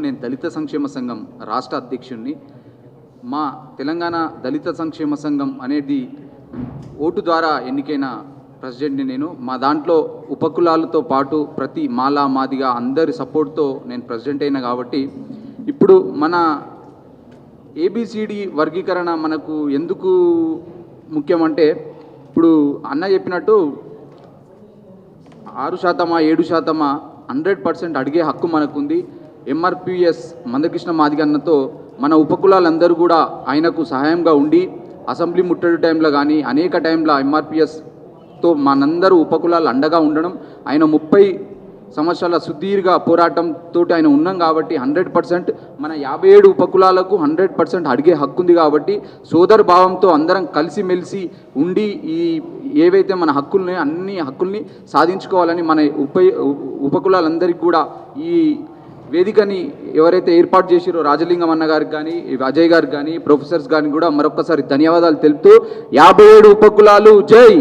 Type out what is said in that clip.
నేను దళిత సంక్షేమ సంఘం రాష్ట్ర అధ్యక్షుడిని. మా తెలంగాణ దళిత సంక్షేమ సంఘం అనేది ఓటు ద్వారా ఎన్నికైన ప్రెసిడెంట్ని నేను. మా దాంట్లో ఉపకులాలతో పాటు ప్రతి మాలా మాదిగా అందరి సపోర్ట్తో నేను ప్రెసిడెంట్ అయినా కాబట్టి ఇప్పుడు మన ఏబిసిడి వర్గీకరణ మనకు ఎందుకు ముఖ్యమంటే, ఇప్పుడు అన్న చెప్పినట్టు 6% 7% 100% అడిగే హక్కు మనకుంది. ఎంఆర్పిఎస్ మందకృష్ణ మాదిగన్నతో మన ఉపకులాలందరూ కూడా ఆయనకు సహాయంగా ఉండి అసెంబ్లీ ముట్టడి టైంలో కానీ అనేక టైంలో ఎంఆర్పిఎస్తో మనందరూ ఉపకులాలు అండగా ఉండడం, ఆయన 30 సంవత్సరాల సుదీర్ఘ పోరాటంతో ఆయన ఉన్నాం కాబట్టి 100% మన 57 ఉపకులాలకు 100% అడిగే హక్కు ఉంది. కాబట్టి సోదర భావంతో అందరం కలిసిమెలిసి ఉండి ఈ ఏవైతే మన హక్కుల్ని అన్ని హక్కుల్ని సాధించుకోవాలని మన ఉపకులాలందరికీ కూడా ఈ వేదికని ఎవరైతే ఏర్పాటు చేసిరో రాజలింగం అన్న గారికి కానీ అజయ్ గారికి కానీ ప్రొఫెసర్స్ గారికి కూడా మరొకసారి ధన్యవాదాలు తెలుపుతూ 57 ఉపకులాలు జై.